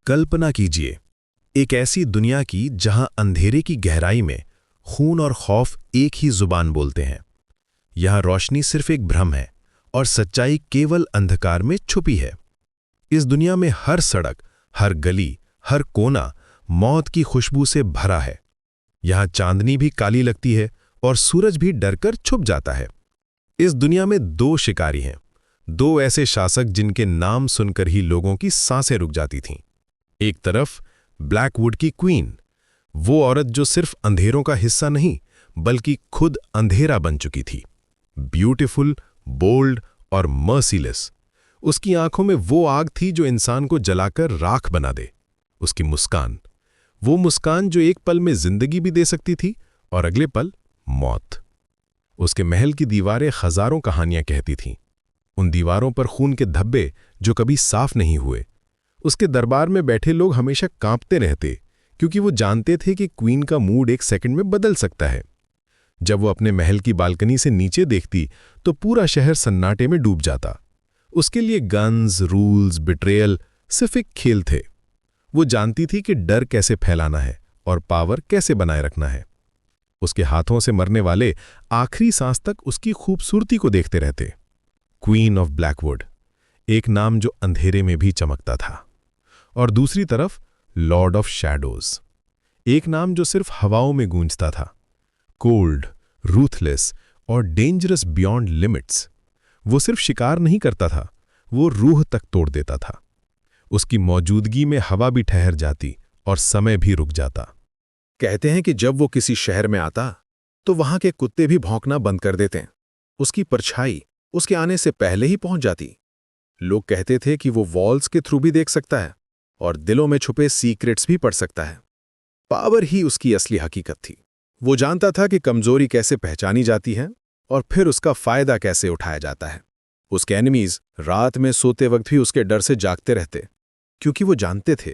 कल्पना कीजिए, एक ऐसी दुनिया की जहां अंधेरे की गहराई में खून और खौफ एक ही जुबान बोलते हैं। यहां रोशनी सिर्फ एक भ्रम है और सच्चाई केवल अंधकार में छुपी है। इस दुनिया में हर सड़क, हर गली, हर कोना मौत की खुशबू से भरा है। यहां चांदनी भी काली लगती है और सूरज भी डरकर छुप जाता है। इस दुनिया में दो शिकारी हैं, दो ऐसे शासक जिनके नाम सुनकर ही लोगों की सांसें रुक जाती थीं। एक तरफ ब्लैकवुड की क्वीन, वो औरत जो सिर्फ अंधेरों का हिस्सा नहीं बल्कि खुद अंधेरा बन चुकी थी। ब्यूटीफुल, बोल्ड और मर्सीलेस। उसकी आंखों में वो आग थी जो इंसान को जलाकर राख बना दे। उसकी मुस्कान, वो मुस्कान जो एक पल में जिंदगी भी दे सकती थी और अगले पल मौत। उसके महल की दीवारें हजारों कहानियां कहती थीं, उन दीवारों पर खून के धब्बे जो कभी साफ नहीं हुए। उसके दरबार में बैठे लोग हमेशा कांपते रहते, क्योंकि वो जानते थे कि क्वीन का मूड एक सेकंड में बदल सकता है। जब वो अपने महल की बालकनी से नीचे देखती तो पूरा शहर सन्नाटे में डूब जाता। उसके लिए गन्स, रूल्स, बिट्रेयल सिर्फ एक खेल थे। वो जानती थी कि डर कैसे फैलाना है और पावर कैसे बनाए रखना है। उसके हाथों से मरने वाले आखिरी सांस तक उसकी खूबसूरती को देखते रहते। क्वीन ऑफ ब्लैकवुड, एक नाम जो अंधेरे में भी चमकता था। और दूसरी तरफ लॉर्ड ऑफ शैडोज, एक नाम जो सिर्फ हवाओं में गूंजता था। कोल्ड, रूथलेस और डेंजरस बियॉन्ड लिमिट्स। वो सिर्फ शिकार नहीं करता था, वो रूह तक तोड़ देता था। उसकी मौजूदगी में हवा भी ठहर जाती और समय भी रुक जाता। कहते हैं कि जब वो किसी शहर में आता तो वहां के कुत्ते भी भौंकना बंद कर देते। उसकी परछाई उसके आने से पहले ही पहुंच जाती। लोग कहते थे कि वो वॉल्स के थ्रू भी देख सकता है और दिलों में छुपे सीक्रेट्स भी पढ़ सकता है। पावर ही उसकी असली हकीकत थी। वो जानता था कि कमजोरी कैसे पहचानी जाती है और फिर उसका फायदा कैसे उठाया जाता है। उसके एनिमीज रात में सोते वक्त भी उसके डर से जागते रहते, क्योंकि वो जानते थे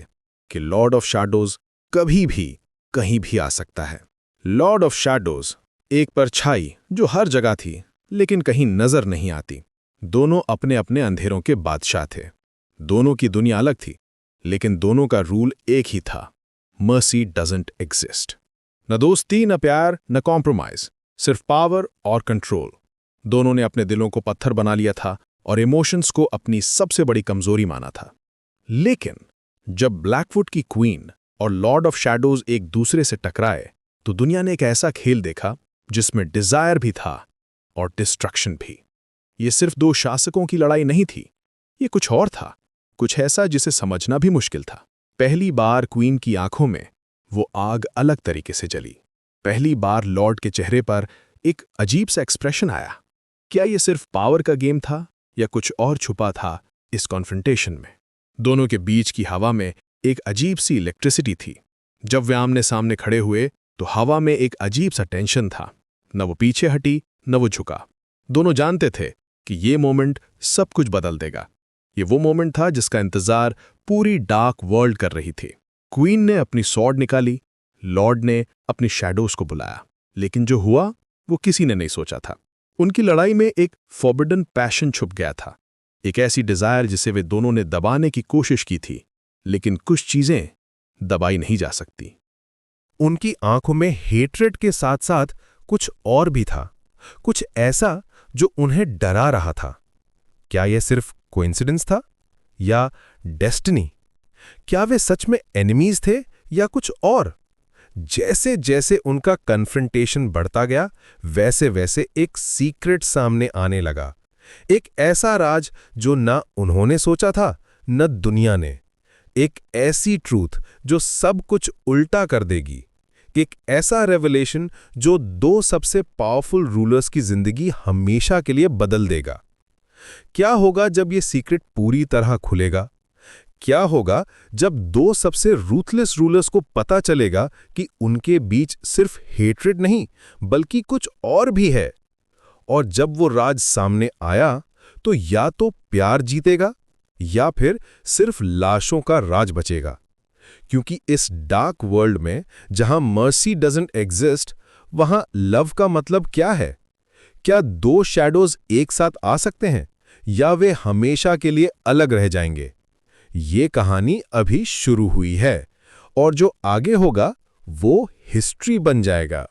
कि लॉर्ड ऑफ शैडोज कभी भी कहीं भी आ सकता है। लॉर्ड ऑफ शैडोज, एक परछाई जो हर जगह थी लेकिन कहीं नजर नहीं आती। दोनों अपने अपने अंधेरों के बादशाह थे। दोनों की दुनिया अलग थी, लेकिन दोनों का रूल एक ही था, मर्सी डजंट एग्जिस्ट। न दोस्ती, न प्यार, न कॉम्प्रोमाइज, सिर्फ पावर और कंट्रोल। दोनों ने अपने दिलों को पत्थर बना लिया था और इमोशंस को अपनी सबसे बड़ी कमजोरी माना था। लेकिन जब ब्लैकवुड की क्वीन और लॉर्ड ऑफ शैडोज एक दूसरे से टकराए तो दुनिया ने एक ऐसा खेल देखा जिसमें डिजायर भी था और डिस्ट्रक्शन भी। ये सिर्फ दो शासकों की लड़ाई नहीं थी, ये कुछ और था, कुछ ऐसा जिसे समझना भी मुश्किल था। पहली बार क्वीन की आंखों में वो आग अलग तरीके से जली। पहली बार लॉर्ड के चेहरे पर एक अजीब सा एक्सप्रेशन आया। क्या ये सिर्फ पावर का गेम था या कुछ और छुपा था इस कॉन्फ्रंटेशन में? दोनों के बीच की हवा में एक अजीब सी इलेक्ट्रिसिटी थी। जब वे आमने सामने खड़े हुए तो हवा में एक अजीब सा टेंशन था। न वो पीछे हटी, न वो झुका। दोनों जानते थे कि ये मोमेंट सब कुछ बदल देगा। ये वो मोमेंट था जिसका इंतजार पूरी डार्क वर्ल्ड कर रही थी। क्वीन ने अपनी स्वॉर्ड निकाली, लॉर्ड ने अपनी शैडोज को बुलाया, लेकिन जो हुआ वो किसी ने नहीं सोचा था। उनकी लड़ाई में एक फॉरबिडन पैशन छुप गया था, एक ऐसी डिजायर जिसे वे दोनों ने दबाने की कोशिश की थी, लेकिन कुछ चीजें दबाई नहीं जा सकती। उनकी आंखों में हेट्रेड के साथ साथ कुछ और भी था, कुछ ऐसा जो उन्हें डरा रहा था। क्या यह सिर्फ कोइंसिडेंस था या डेस्टिनी? क्या वे सच में एनिमीज थे या कुछ और? जैसे जैसे उनका कन्फ्रंटेशन बढ़ता गया, वैसे वैसे एक सीक्रेट सामने आने लगा। एक ऐसा राज जो न उन्होंने सोचा था न दुनिया ने। एक ऐसी ट्रूथ जो सब कुछ उल्टा कर देगी। एक ऐसा रेवलेशन जो दो सबसे पावरफुल रूलर्स की जिंदगी हमेशा के लिए बदल देगा। क्या होगा जब ये सीक्रेट पूरी तरह खुलेगा? क्या होगा जब दो सबसे रूथलेस रूलर्स को पता चलेगा कि उनके बीच सिर्फ हेट्रेड नहीं बल्कि कुछ और भी है? और जब वो राज सामने आया तो या तो प्यार जीतेगा या फिर सिर्फ लाशों का राज बचेगा। क्योंकि इस डार्क वर्ल्ड में जहां मर्सी डजंट एग्जिस्ट, वहां लव का मतलब क्या है? क्या दो शैडोज एक साथ आ सकते हैं या वे हमेशा के लिए अलग रह जाएंगे? ये कहानी अभी शुरू हुई है और जो आगे होगा वो हिस्ट्री बन जाएगा।